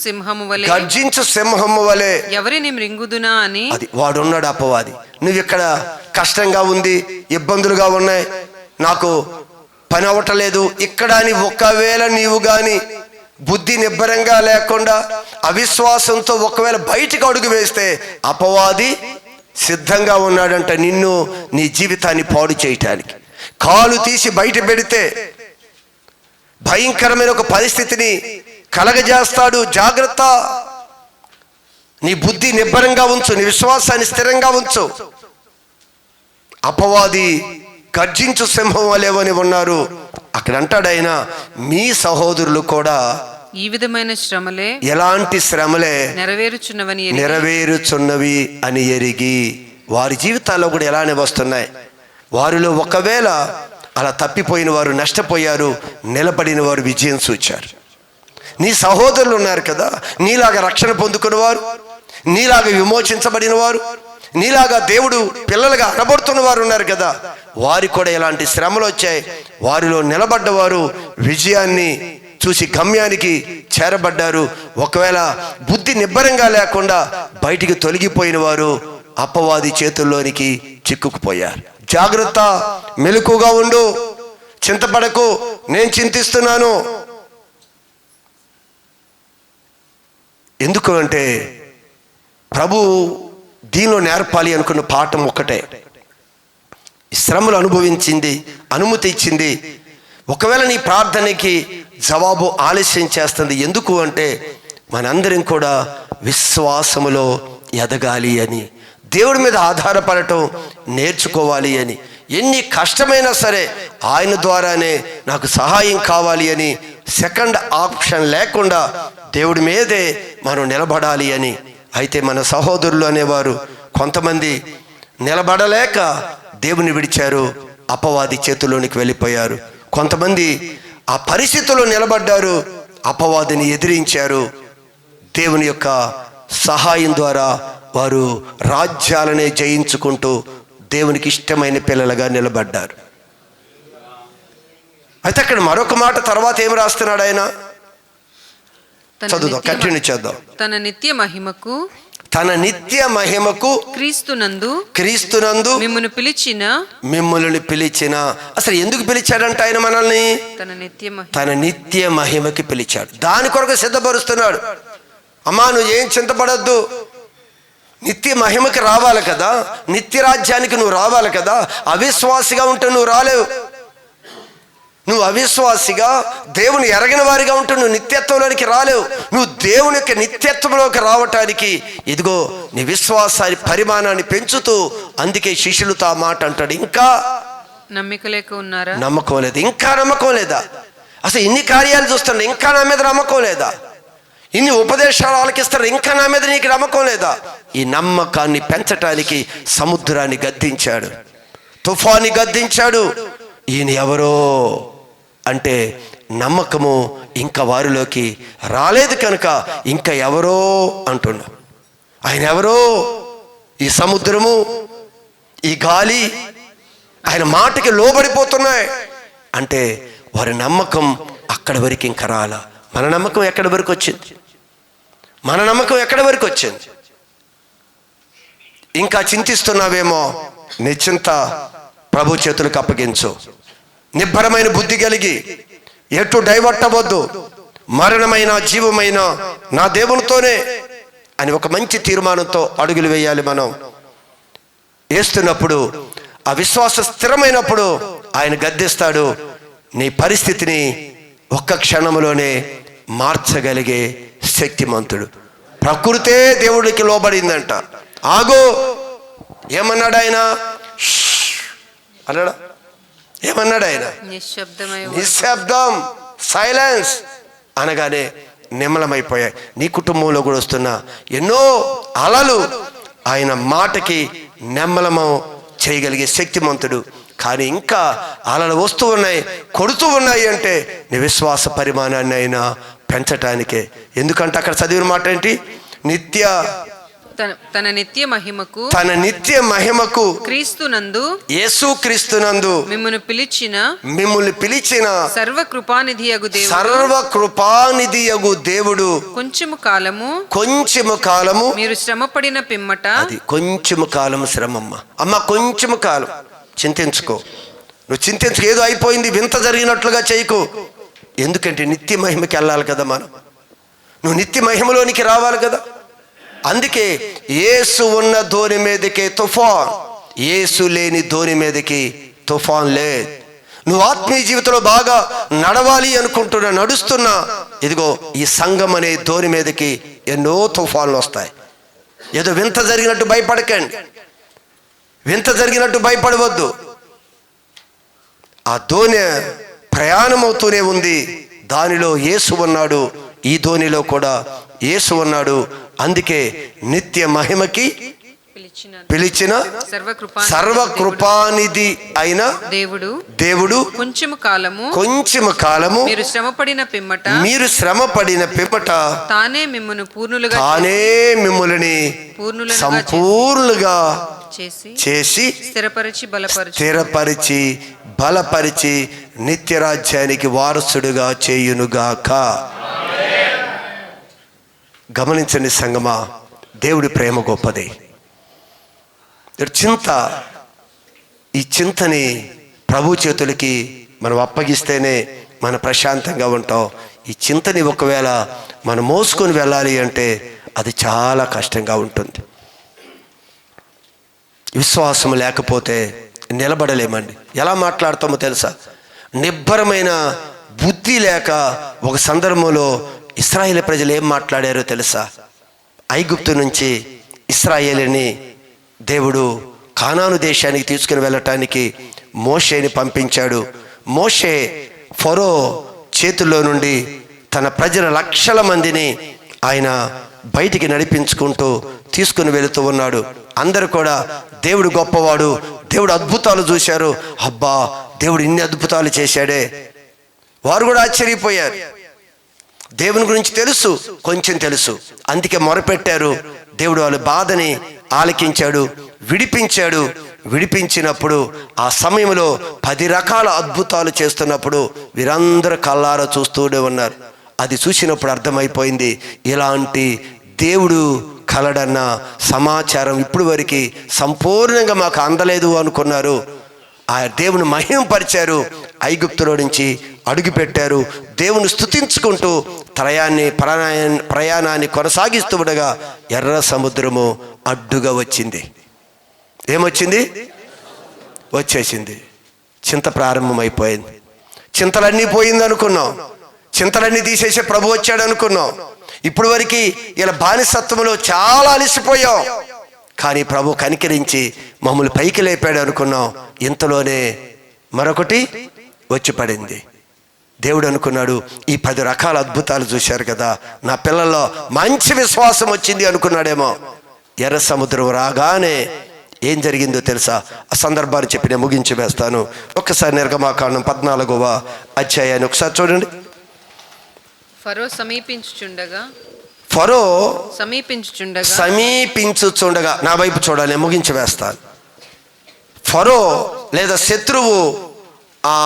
సింహము వలె ఎవరిని మృంగుదునా అని. అది వాడున్నాడు అపవాది. నువ్వు ఇక్కడ కష్టంగా ఉంది, ఇబ్బందులుగా ఉన్నాయి, నాకు పని అవ్వటలేదు ఇక్కడ అని ఒకవేళ నీవు గాని బుద్ధి నిబ్బరంగా లేకుండా అవిశ్వాసంతో ఒకవేళ బయటికి అడుగు వేస్తే అపవాది సిద్ధంగా ఉన్నాడంట నిన్ను, నీ జీవితాన్ని పాడు చేయటానికి. కాలు తీసి బయట పెడితే భయంకరమైన ఒక పరిస్థితిని కలగజేస్తాడు. జాగ్రత్త. నీ బుద్ధి నిబ్బరంగా ఉంచు, నీ విశ్వాసాన్ని స్థిరంగా ఉంచు. అపవాది గర్జించు సింహం వలెవని ఉన్నారు. అక్కడ అంటాడు ఆయన, మీ సహోదరులు కూడా ఈ విధమైన శ్రమలే, ఎలాంటి శ్రమలే నెరవేరుచున్నవి అని ఎరిగి. వారి జీవితాల్లో కూడా ఎలానే వస్తున్నాయి. వారిలో ఒకవేళ అలా తప్పిపోయిన వారు నష్టపోయారు, నిలబడిన వారు విజయం చూచారు. నీ సహోదరులు ఉన్నారు కదా, నీలాగా రక్షణ పొందుకున్నవారు, నీలాగా విమోచించబడిన వారు, నీలాగా దేవుడు పిల్లలుగా అనబడుతున్న వారు ఉన్నారు కదా. వారి కూడా ఎలాంటి శ్రమలు వచ్చాయి. వారిలో నిలబడ్డవారు విజయాన్ని చూసి గమ్యానికి చేరబడ్డారు. ఒకవేళ బుద్ధి నిబ్బరంగా లేకుండా బయటికి తొలగిపోయిన వారు అపవాది చేతుల్లోనికి చిక్కుకుపోయారు. జాగ్రత్త, మెలకుగా ఉండు, చింతపడకు. నేను చింతిస్తున్నాను. ఎందుకు అంటే ప్రభు దీనిలో నేర్పాలి అనుకున్న పాఠం ఒక్కటే. శ్రమలు అనుభవించింది, అనుమతి ఇచ్చింది. ఒకవేళ నీ ప్రార్థనకి జవాబు ఆలస్యం చేస్తుంది. ఎందుకు అంటే మనందరం కూడా విశ్వాసములో ఎదగాలి అని, దేవుడి మీద ఆధారపడటం నేర్చుకోవాలి అని, ఎన్ని కష్టమైనా సరే ఆయన ద్వారానే నాకు సహాయం కావాలి అని సెకండ్ ఆప్షన్ లేకుండా దేవుడి మీదే మనం నిలబడాలి అని. అయితే మన సహోదరులు అనేవారు కొంతమంది నిలబడలేక దేవుని విడిచారు, అపవాది చేతిలోనికి వెళ్ళిపోయారు. కొంతమంది ఆ పరిస్థితుల్లో నిలబడ్డారు, అపవాదిని ఎదిరించారు. దేవుని యొక్క సహాయం ద్వారా వారు రాజ్యాలనే జయించుకుంటూ దేవునికి ఇష్టమైన పిల్లలుగా నిలబడ్డారు. అయితే అక్కడ మరొక మాట తర్వాత ఏం రాస్తున్నాడు ఆయన? చదువుదాం, కంటిన్యూ చేద్దాం. తన నిత్య మహిమకు క్రీస్తునందు మిమ్ములను పిలిచిన. అసలు ఎందుకు పిలిచాడంట ఆయన మనల్ని? తన నిత్య మహిమకి పిలిచాడు. దాని కొరకు సిద్ధపరుస్తున్నాడు. అమ్మా, నువ్వు ఏం చింతపడద్దు, నిత్య మహిమకి రావాలి కదా, నిత్య రాజ్యానికి నువ్వు రావాలి కదా. అవిశ్వాసిగా ఉంటే నువ్వు రాలేవు. నువ్వు అవిశ్వాసిగా దేవుని ఎరగిన వారిగా ఉంటూ నువ్వు నిత్యత్వంలోనికి రాలేవు. నువ్వు దేవుని యొక్క నిత్యత్వంలోకి రావటానికి ఇదిగో నీ విశ్వాసాన్ని పరిమాణాన్ని పెంచుతూ, అందుకే శిష్యులతో ఆ మాట అంటాడు, ఇంకా నమ్మకం లేదు, ఇంకా నమ్మకం లేదా? అసలు ఇన్ని కార్యాలు చూస్తుండే ఇంకా నా మీద నమ్మకం లేదా? ఇన్ని ఉపదేశాలు ఆలకిస్తారు, ఇంకా నా మీద నీకు నమ్మకం లేదా? ఈ నమ్మకాన్ని పెంచటానికి సముద్రాన్ని గద్దించాడు, తుఫాన్ని గద్దించాడు. ఈయన ఎవరో అంటే నమ్మకము ఇంకా వారిలోకి రాలేదు కనుక ఇంకా ఎవరో అంటున్నా. ఆయన ఎవరో? ఈ సముద్రము, ఈ గాలి, ఆయన మాటకి లోబడిపోతున్నాయి. అంటే వారి నమ్మకం అక్కడి వరకు ఇంకా రాలా. మన నమ్మకం ఎక్కడి వరకు వచ్చింది? మన నమ్మకం ఎక్కడి వరకు వచ్చింది? ఇంకా చింతిస్తున్నావేమో, నీ చింత ప్రభు చేతులకు అప్పగించు. నిబ్బరమైన బుద్ధి కలిగి ఎటు డైవర్ట్ అవ్వద్దు. మరణమైన జీవమైన నా దేవునితోనే అని ఒక మంచి తీర్మానంతో అడుగులు వేయాలి. మనం వేస్తున్నప్పుడు ఆ విశ్వాసం స్థిరమైనప్పుడు ఆయన గద్దిస్తాడు. నీ పరిస్థితిని ఒక్క క్షణంలోనే మార్చగలిగే శక్తిమంతుడు. ప్రకృతే దేవుడికి లోబడిందంట. ఆగు ఏమన్నాడు ఆయన? అన్నాడా? ఏమన్నాడు ఆయన? నిశ్శబ్దం, సైలెన్స్ అనగానే నిమ్మలమైపోయాయి. నీ కుటుంబంలో కూడా వస్తున్న ఎన్నో అలలు ఆయన మాటకి నిమ్మలము చేయగలిగే శక్తిమంతుడు. కానీ ఇంకా అలలు వస్తూ ఉన్నాయి, కొడుతూ ఉన్నాయి అంటే నీ విశ్వాస పరిమాణాన్ని అయినా పెంచటానికే. ఎందుకంటే అక్కడ చదివిన మాట ఏంటి? తన నిత్య మహిమకు క్రీస్తునందు, యేసు క్రీస్తునందు మిమ్ముల్ని పిలిచిన సర్వకృపానిధియగు దేవుడు కొంచెము కాలము మీరు శ్రమపడిన పిమ్మట, అది కొంచెము కాలం శ్రమమ్మ. అమ్మ కొంచెము కాలం చింతించుకో. నువ్వు చింతించుకో, ఏదో అయిపోయింది వింత జరిగినట్లుగా చేయకు. ఎందుకంటే నిత్య మహిమకి వెళ్ళాలి కదా మనం. నువ్వు నిత్య మహిమలోనికి రావాలి కదా. అందుకే యేసు ఉన్న ధోని మీదకి తుఫాన్, యేసు లేని ధోని మీదకి తుఫాన్ లేదు. నువ్వు ఆత్మీయ జీవితంలో బాగా నడవాలి నడుస్తున్నా ఇదిగో ఈ సంఘం అనే ధోని మీదకి ఎన్నో తుఫాన్లు వస్తాయి. ఏదో వింత జరిగినట్టు భయపడకండి, వింత జరిగినట్టు భయపడవద్దు. ఆ ధోని ప్రయాణం అవుతూనే ఉంది. దానిలో యేసు ఉన్నాడు, ఈ ధోనిలో కూడా యేసు ఉన్నాడు. అందుకే నిత్య మహిమకి పిలిచిన సర్వకృపానిధి అయిన దేవుడు కొంచెము కాలము మీరు శ్రమపడిన పిమ్మట తానే మిమ్ములని సంపూర్ణులుగా చేసి స్థిరపరిచి బలపరిచి నిత్య రాజ్యానికి వారసుడుగా చేయునుగాక. గమనించండి సంగమా, దేవుడి ప్రేమ గొప్పది. చింత, ఈ చింతని ప్రభు చేతులకి మనం అప్పగిస్తేనే మనం ప్రశాంతంగా ఉంటాం. ఈ చింతని ఒకవేళ మనం మోసుకొని వెళ్ళాలి అంటే అది చాలా కష్టంగా ఉంటుంది. విశ్వాసం లేకపోతే నిలబడలేమండి. ఎలా మాట్లాడతామో తెలుసా? నిబ్బరమైన బుద్ధి లేక ఒక సందర్భంలో ఇశ్రాయేలు ప్రజలు ఏం మాట్లాడారో తెలుసా? ఐగుప్తు నుంచి ఇశ్రాయేలుని దేవుడు కానాను దేశానికి తీసుకుని వెళ్ళటానికి మోషేని పంపించాడు. మోషే ఫరో చేతుల్లో నుండి తన ప్రజల లక్షల మందిని ఆయన బయటికి నడిపించుకుంటూ తీసుకుని వెళుతూ ఉన్నాడు. అందరూ కూడా దేవుడు గొప్పవాడు, దేవుడు అద్భుతాలు చూశారు. అబ్బా, దేవుడు ఇన్ని అద్భుతాలు చేశాడే. వారు కూడా ఆశ్చర్యపోయారు. దేవుని గురించి తెలుసు, కొంచెం తెలుసు, అందుకే మొరపెట్టారు. దేవుడు వాళ్ళ బాధని ఆలకించాడు, విడిపించాడు. విడిపించినప్పుడు ఆ సమయంలో 10 రకాల అద్భుతాలు చేస్తున్నప్పుడు వీరందరూ కళ్ళారా చూస్తూనే ఉన్నారు. అది చూసినప్పుడు అర్థమైపోయింది, ఇలాంటి దేవుడు కలడన్న సమాచారం ఇప్పుడు వరకు సంపూర్ణంగా మాకు అందలేదు అనుకున్నారు. ఆ దేవుని మహిమపరిచారు. ఐగుప్తులో నుంచి అడుగుపెట్టారు. దేవుని స్తుతించుకుంటూ ప్రయాణాన్ని కొనసాగిస్తూ ఉండగా ఎర్ర సముద్రము అడ్డుగా వచ్చింది. ఏమొచ్చింది? వచ్చేసింది. చింత ప్రారంభమైపోయింది. చింతలన్నీ పోయింది అనుకున్నాం, చింతలన్నీ తీసేసే ప్రభు వచ్చాడు అనుకున్నాం. ఇప్పుడు వరకు ఇలా బానిసత్వంలో చాలా అలసిపోయాం, కానీ ప్రభు కనికరించి మమ్మల్ని పైకి లేపాడు అనుకున్నాం. ఇంతలోనే మరొకటి వచ్చి పడింది. దేవుడు అనుకున్నాడు, ఈ 10 రకాల అద్భుతాలు చూశారు కదా, నా పిల్లల్లో మంచి విశ్వాసం వచ్చింది అనుకున్నాడేమో. ఎర్ర సముద్రం రాగానే ఏం జరిగిందో తెలుసా? ఆ సందర్భాన్ని చెప్పి నేను ముగించి వేస్తాను. ఒక్కసారి నిర్గమాకాండం 14వ అధ్యాయాన్ని ఒకసారి చూడండి. ఫరో సమీపించుచుండగా, నా వైపు చూడాలి, ముగించి వేస్తాను. ఫరో లేదా శత్రువు ఆ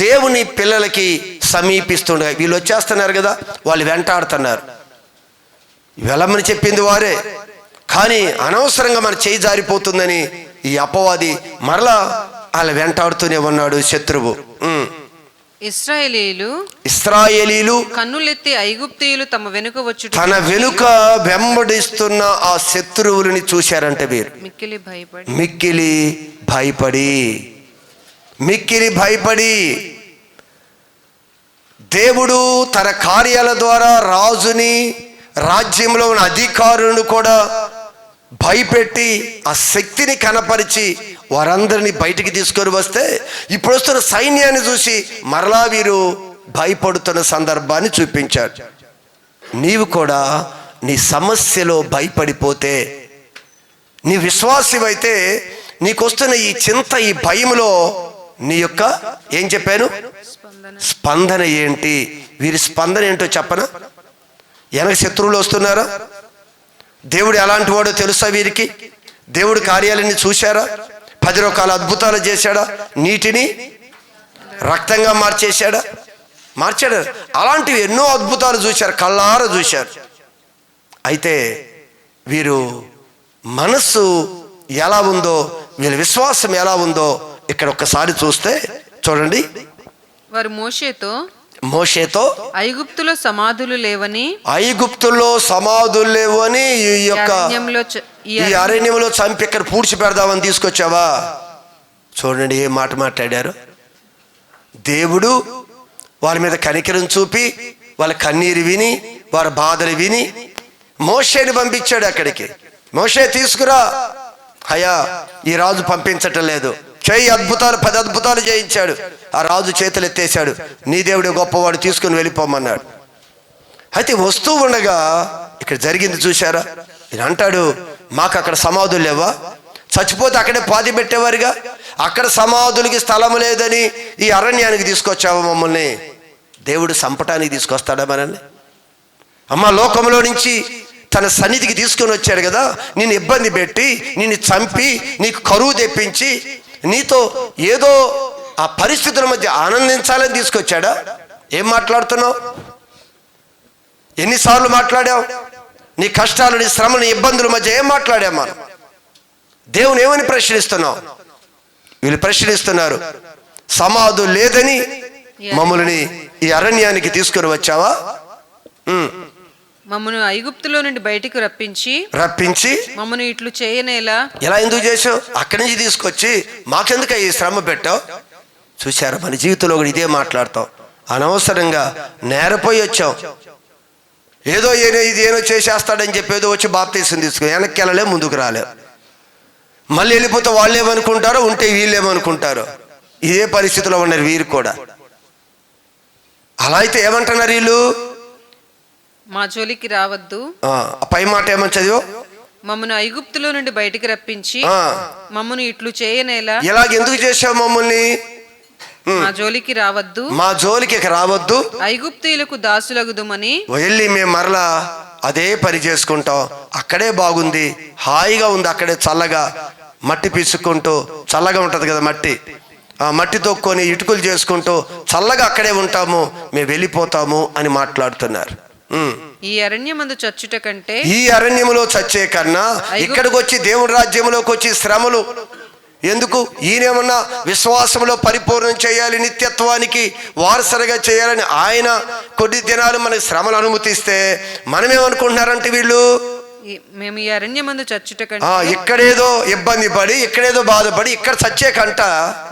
దేవుని పిల్లలకి సమీపిస్తుండగా వీళ్ళు వచ్చేస్తున్నారు కదా, వాళ్ళు వెంటాడుతున్నారు. వెళ్ళమని చెప్పింది వారే, కానీ అనవసరంగా మన చేయి జారిపోతుందని ఈ అపవాది మరలా వాళ్ళ వెంటాడుతూనే ఉన్నాడు శత్రువు. ఇశ్రాయేలీలు కన్నులెత్తి ఐగుప్తీయులు తమ వెనుక వచ్చుట, తన వెనుక వెంబడిస్తున్న ఆ శత్రువులని చూశారంటే వీరు మిక్కిలి భయపడి దేవుడు తన కార్యాల ద్వారా రాజుని, రాజ్యంలో ఉన్న అధికారులను కూడా భయపెట్టి ఆ శక్తిని కనపరిచి వారందరినీ బయటికి తీసుకొని వస్తే ఇప్పుడు వస్తున్న సైన్యాన్ని చూసి మరలా వీరు భయపడుతున్న సందర్భాన్ని చూపించాడు. నీవు కూడా నీ సమస్యలో భయపడిపోతే, నీ విశ్వాసమైతే నీకు వస్తున్న ఈ చింత, ఈ భయంలో నీ యొక్క ఏం చెప్పాను స్పందన ఏంటి? వీరి స్పందన ఏంటో చెప్పనా? వెనక శత్రువులు వస్తున్నారా? దేవుడు ఎలాంటి వాడో తెలుసా వీరికి? దేవుడు కార్యాలన్నీ చూశారా? 10 రకాల అద్భుతాలు చేశాడా? నీటిని రక్తంగా మార్చాడు. అలాంటివి ఎన్నో అద్భుతాలు చూశారు, కళ్ళారా చూశారు. అయితే వీరు మనస్సు ఎలా ఉందో, వీళ్ళ విశ్వాసం ఎలా ఉందో ఇక్కడ ఒక్కసారి చూస్తే చూడండి. వారు మోషేతో ఐగుప్తులో సమాధులు లేవని ఈ అరణ్యంలో చంపి ఇక్కడ పూడ్చి పెడదామని తీసుకొచ్చావా? చూడండి ఏ మాట మాట్లాడారు. దేవుడు వారి మీద కనికరం చూపి వాళ్ళ కన్నీరు విని, వారి బాధలు విని మోషేని పంపించాడు అక్కడికి. మోషే తీసుకురా. అయ్యా, ఈ రాజు పంపించటం లేదు, చేయి అద్భుతాలు 10 అద్భుతాలు చేయించాడు. ఆ రాజు చేతులు ఎత్తేశాడు, నీ దేవుడు గొప్పవాడు, తీసుకుని వెళ్ళిపోమన్నాడు. అయితే వస్తూ ఉండగా ఇక్కడ జరిగింది చూశారా? ఈయన అంటాడు, మాకు అక్కడ సమాధులు లేవా? చచ్చిపోతే అక్కడే పాతి పెట్టేవారుగా, అక్కడ సమాధులకి స్థలం లేదని ఈ అరణ్యానికి తీసుకొచ్చావా మమ్మల్ని? దేవుడు సంపటానికి తీసుకొస్తాడా మనల్ని? అమ్మ, లోకంలో నుంచి తన సన్నిధికి తీసుకొని వచ్చాడు కదా, నిన్ను ఇబ్బంది పెట్టి, నిన్ను చంపి, నీకు కరువు తెప్పించి, నీతో ఏదో ఆ పరిస్థితుల మధ్య ఆనందించాలని తీసుకొచ్చాడా? ఏం మాట్లాడుతున్నావు? ఎన్నిసార్లు మాట్లాడావు? నీ కష్టాలు, నీ శ్రమ, నీ ఇబ్బందుల మధ్య ఏం మాట్లాడావు? మనం దేవుని ఏమని ప్రశ్నిస్తున్నావు? వీళ్ళు ప్రశ్నిస్తున్నారు, సమాధు లేదని మమ్మల్ని ఈ అరణ్యానికి తీసుకొని వచ్చావా? మమ్మను ఐగుప్తులో నుండి బయటికి రప్పించి మమ్మను ఇట్లు చేయనేలా? ఎలా ఎందుకు చేసావు? అక్కడి నుంచి తీసుకొచ్చి మాకెందుకు ఈ శ్రమ పెట్టావు? చూశారా, మన జీవితంలో కూడా ఇదే మాట్లాడతాం. అనవసరంగా నేరపోయి వచ్చాం. ఏదో ఇదేనో చేసేస్తాడని చెప్పి ఏదో వచ్చి బాప్తీసం తీసుకుని వెనక్కి వెళ్ళలే, ముందుకు రాలే. మళ్ళీ వెళ్ళిపోతే వాళ్ళు ఏమనుకుంటారో, ఉంటే వీళ్ళు ఏమనుకుంటారో. ఇదే పరిస్థితిలో ఉన్నారు వీరు కూడా. అలా అయితే ఏమంటున్నారు వీళ్ళు? మా జోలికి రావద్దు. పై మాట ఏమని చదివో? మమ్మను ఐగుప్తులో నుండి బయటికి రప్పించి మమ్మను ఇట్లు చేయనేలా? ఇలాగ ఎందుకు చేసావు మమ్మల్ని? మా జోలికి రావద్దు, ఐగుప్తీయులకు దాసులగుదుమని. వెళ్ళి మేము మరలా అదే పని చేసుకుంటాం. అక్కడే బాగుంది, హాయిగా ఉంది, అక్కడే చల్లగా మట్టి పిసుక్కుంటూ, చల్లగా ఉంటది కదా మట్టి, ఆ మట్టి తొక్కొని ఇటుకలు చేసుకుంటూ చల్లగా అక్కడే ఉంటాము, మేము వెళ్ళిపోతాము అని మాట్లాడుతున్నారు. ఈ అరణ్యమందు చచ్చుట కంటే, ఈ అరణ్యములో చచ్చే కన్నా ఇక్కడికి వచ్చి దేవుడి రాజ్యంలోకి వచ్చి శ్రమలు ఎందుకు? ఈయనేమన్నా విశ్వాసంలో పరిపూర్ణం చేయాలి, నిత్యత్వానికి వారసరిగా చేయాలని ఆయన కొద్ది దినాలు మనకి శ్రమలు అనుమతిస్తే మనమేమనుకుంటున్నారంటే వీళ్ళు మేము ఈ అరణ్యమందు చచ్చుట కంటే, ఇక్కడేదో ఇబ్బంది పడి, ఇక్కడేదో బాధపడి, ఇక్కడ చచ్చే కంట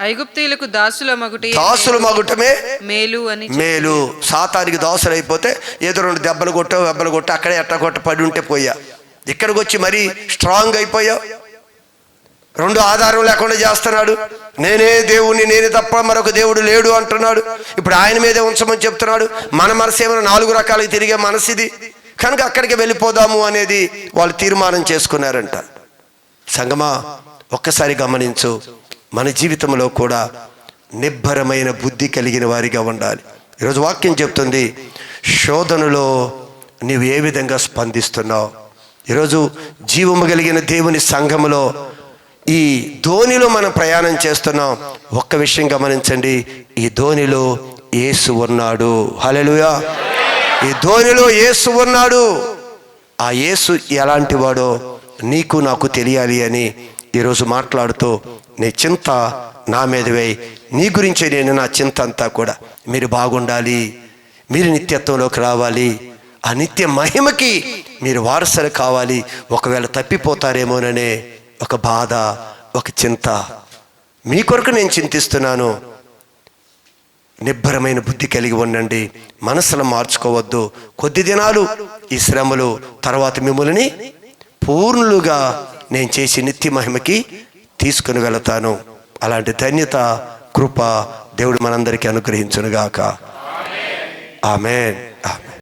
ఐగుప్తీయులకు దాసుల మగుటమే మేలు. సాతానికి దాసులు అయిపోతే ఏదో 2 దెబ్బలు కొట్ట అక్కడే ఎట్ట కొట్ట పడి ఉంటే పోయా. ఇక్కడికి వచ్చి మరీ స్ట్రాంగ్ అయిపోయావు. 2 ఆధారం లేకుండా చేస్తున్నాడు. నేనే దేవుణ్ణి, నేనే తప్ప మరొక దేవుడు లేడు అంటున్నాడు. ఇప్పుడు ఆయన మీదే ఉంచమని చెప్తున్నాడు. మన మనసు ఏమైనా 4 రకాలుగా తిరిగే మనసు ఇది కనుక అక్కడికి వెళ్ళిపోదాము అనేది వాళ్ళు తీర్మానం చేసుకున్నారంట. సంగమా, ఒక్కసారి గమనించు, మన జీవితంలో కూడా నిబ్బరమైన బుద్ధి కలిగిన వారిగా ఉండాలి. ఈరోజు వాక్యం చెప్తుంది, శోధనలో నీవు ఏ విధంగా స్పందిస్తున్నావు? ఈరోజు జీవము కలిగిన దేవుని సంఘములో ఈ ధోనిలో మనం ప్రయాణం చేస్తున్నాం. ఒక్క విషయం గమనించండి, ఈ ధోనిలో యేసు ఉన్నాడు. హల్లెలూయా. ఈ ధోనిలో యేసు ఉన్నాడు. ఆ యేసు ఎలాంటి వాడో నీకు నాకు తెలియాలి అని ఈరోజు మాట్లాడుతూ నీ చింత నా మీద వేయి. నీ గురించే నేను నా చింత అంతా కూడా మీరు బాగుండాలి, మీరు నిత్యత్వంలోకి రావాలి, ఆ నిత్య మహిమకి మీరు వారసులు కావాలి. ఒకవేళ తప్పిపోతారేమోననే ఒక బాధ, ఒక చింత. మీ కొరకు నేను చింతిస్తున్నాను. నిబ్బరమైన బుద్ధి కలిగి ఉండండి, మనసును మార్చుకోవద్దు. కొద్ది దినాలు ఈ శ్రమలు, తర్వాత మిమ్మల్ని పూర్ణులుగా నేను చేసి నిత్య మహిమకి తీసుకుని వెళతాను. అలాంటి ధన్యత, కృప దేవుడు మనందరికీ అనుగ్రహించునుగాక. ఆమేన్.